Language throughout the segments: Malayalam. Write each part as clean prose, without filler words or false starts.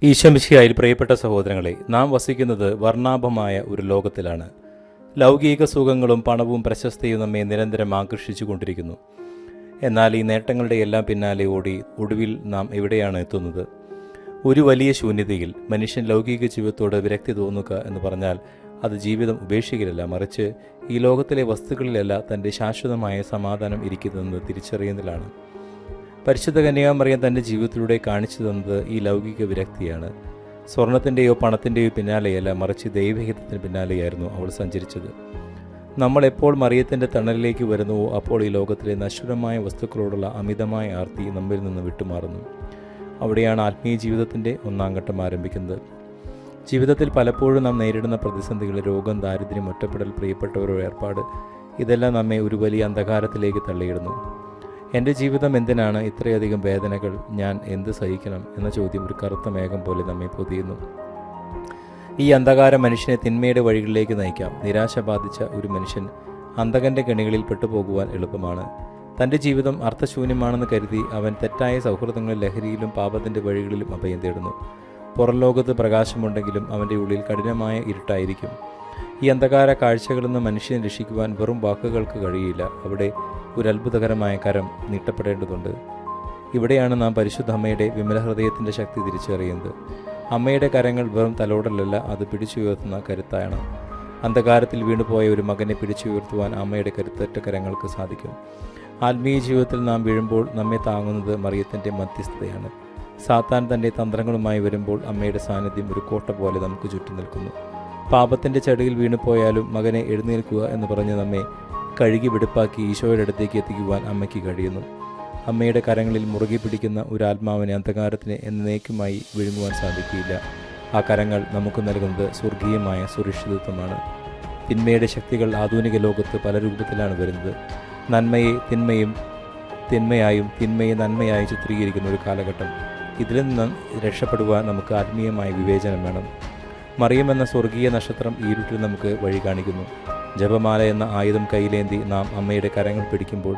ഈശോമിശിഹായിൽ പ്രിയപ്പെട്ട സഹോദരങ്ങളെ, നാം വസിക്കുന്നത് വർണ്ണാഭമായ ഒരു ലോകത്തിലാണ്. ലൗകിക സുഖങ്ങളും പണവും പ്രശസ്തിയും നമ്മെ നിരന്തരം ആകർഷിച്ചു കൊണ്ടിരിക്കുന്നു. എന്നാൽ ഈ നേട്ടങ്ങളുടെ എല്ലാം പിന്നാലെ ഓടി ഒടുവിൽ നാം എവിടെയാണ് എത്തുന്നത്? ഒരു വലിയ ശൂന്യതയിൽ. മനുഷ്യൻ ലൗകിക ജീവിതത്തോട് വിരക്തി തോന്നുക എന്ന് പറഞ്ഞാൽ അത് ജീവിതം ഉപേക്ഷിക്കലല്ല, മറിച്ച് ഈ ലോകത്തിലെ വസ്തുക്കളിലല്ല തൻ്റെ ശാശ്വതമായ സമാധാനം ഇരിക്കുന്നതെന്ന് തിരിച്ചറിയുന്നതിലാണ്. പരിശുദ്ധ കന്യകാമറിയം തൻ്റെ ജീവിതത്തിലൂടെ കാണിച്ചു തന്നത് ഈ ലൗകിക വിരക്തിയാണ്. സ്വർണത്തിൻ്റെയോ പണത്തിൻ്റെയോ പിന്നാലെയല്ല, മറിച്ച് ദൈവഹിതത്തിന് പിന്നാലെയായിരുന്നു അവൾ സഞ്ചരിച്ചത്. നമ്മൾ എപ്പോൾ മറിയത്തിൻ്റെ തണലിലേക്ക് വരുന്നുവോ അപ്പോൾ ഈ ലോകത്തിലെ നശ്വരമായ വസ്തുക്കളോടുള്ള അമിതമായ ആർത്തി നമ്മിൽ നിന്ന് വിട്ടുമാറുന്നു. അവിടെയാണ് ആത്മീയ ജീവിതത്തിൻ്റെ ഒന്നാം ഘട്ടം ആരംഭിക്കുന്നത്. ജീവിതത്തിൽ പലപ്പോഴും നാം നേരിടുന്ന പ്രതിസന്ധികൾ, രോഗം, ദാരിദ്ര്യം, ഒറ്റപ്പെടൽ, പ്രിയപ്പെട്ടവരുടെ ഏർപ്പാട്, ഇതെല്ലാം നമ്മെ ഒരു വലിയ അന്ധകാരത്തിലേക്ക് തള്ളിയിടുന്നു. എൻ്റെ ജീവിതം എന്തിനാണ് ഇത്രയധികം വേദനകൾ? ഞാൻ എന്ത് സഹിക്കണം എന്ന ചോദ്യം ഒരു കറുത്ത മേഘം പോലെ നമ്മെ പൊതിയുന്നു. ഈ അന്ധകാരം മനുഷ്യനെ തിന്മയുടെ വഴികളിലേക്ക് നയിക്കാം. നിരാശ ബാധിച്ച ഒരു മനുഷ്യൻ അന്ധകൻ്റെ കെണികളിൽ പെട്ടുപോകുവാൻ എളുപ്പമാണ്. തൻ്റെ ജീവിതം അർത്ഥശൂന്യമാണെന്ന് കരുതി അവൻ തെറ്റായ സൗഹൃദങ്ങളിൽ, ലഹരിയിലും പാപത്തിൻ്റെ വഴികളിലും അഭയം തേടുന്നു. പുറം ലോകത്ത് പ്രകാശമുണ്ടെങ്കിലും അവൻ്റെ ഉള്ളിൽ കഠിനമായ ഇരുട്ടായിരിക്കും. ഈ അന്ധകാര കാഴ്ചകളിൽ നിന്ന് മനുഷ്യനെ രക്ഷിക്കുവാൻ വെറും വാക്കുകൾക്ക് കഴിയില്ല. അവിടെ ഒരു അത്ഭുതകരമായ കരം നീട്ടപ്പെടേണ്ടതുണ്ട്. ഇവിടെയാണ് നാം പരിശുദ്ധ അമ്മയുടെ വിമല ഹൃദയത്തിൻ്റെ ശക്തി തിരിച്ചറിയുന്നത്. അമ്മയുടെ കരങ്ങൾ വെറും തലോടലല്ല, അത് പിടിച്ചുയർത്തുന്ന കരുത്താണ്. അന്ധകാരത്തിൽ വീണുപോയ ഒരു മകനെ പിടിച്ചുയർത്തുവാൻ അമ്മയുടെ കരുത്തറ്റ കരങ്ങൾക്ക് സാധിക്കും. ആത്മീയ ജീവിതത്തിൽ നാം വീഴുമ്പോൾ നമ്മെ താങ്ങുന്നത് മറിയത്തിൻ്റെ മധ്യസ്ഥതയാണ്. സാത്താൻ തൻ്റെ തന്ത്രങ്ങളുമായി വരുമ്പോൾ അമ്മയുടെ സാന്നിധ്യം ഒരു കോട്ട പോലെ നമുക്ക് ചുറ്റും നിൽക്കുന്നു. പാപത്തിൻ്റെ ചടിയിൽ വീണുപോയാലും മകനെ എഴുന്നേൽക്കുക എന്ന് പറഞ്ഞ് നമ്മെ കഴുകി വെടുപ്പാക്കി ഈശോയുടെ അടുത്തേക്ക് എത്തിക്കുവാൻ അമ്മയ്ക്ക് കഴിയുന്നു. അമ്മയുടെ കരങ്ങളിൽ മുറുകെ പിടിക്കുന്ന ഒരു ആത്മാവിനെ അന്ധകാരത്തിന് എന്നേക്കുമായി വിഴുങ്ങുവാൻ സാധിക്കില്ല. ആ കരങ്ങൾ നമുക്ക് നൽകുന്നത് സ്വർഗീയമായ സുരക്ഷിതത്വമാണ്. തിന്മയുടെ ശക്തികൾ ആധുനിക ലോകത്ത് പല രൂപത്തിലാണ് വരുന്നത്. നന്മയെ തിന്മയായും തിന്മയെ നന്മയായി ചിത്രീകരിക്കുന്ന ഒരു കാലഘട്ടം. ഇതിൽ നിന്ന് രക്ഷപ്പെടുവാൻ നമുക്ക് ആത്മീയമായ വിവേചനം വേണം. മറിയം എന്ന സ്വർഗീയ നക്ഷത്രം ഇരുട്ടിൽ നമുക്ക് വഴി കാണിക്കുന്നു. ജപമാല എന്ന ആയുധം കയ്യിലേന്തി നാം അമ്മയുടെ കരങ്ങൾ പിടിക്കുമ്പോൾ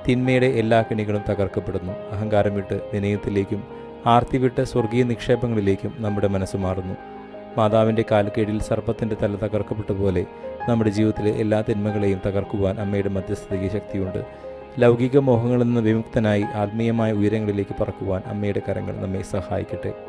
തിന്മയുടെ എല്ലാ കെണികളും തകർക്കപ്പെടുന്നു. അഹങ്കാരം വിട്ട് വിനയത്തിലേക്കും ആർത്തി വിട്ട് സ്വർഗീയ നിക്ഷേപങ്ങളിലേക്കും നമ്മുടെ മനസ്സ് മാറുന്നു. മാതാവിൻ്റെ കാൽക്കീഴിൽ സർപ്പത്തിൻ്റെ തല തകർക്കപ്പെട്ട പോലെ നമ്മുടെ ജീവിതത്തിലെ എല്ലാ തിന്മകളെയും തകർക്കുവാൻ അമ്മയുടെ മധ്യസ്ഥതയ്ക്ക് ശക്തിയുണ്ട്. ലൗകിക മോഹങ്ങളിൽ നിന്ന് വിമുക്തനായി ആത്മീയമായ ഉയരങ്ങളിലേക്ക് പറക്കുവാൻ അമ്മയുടെ കരങ്ങൾ നമ്മെ സഹായിക്കട്ടെ.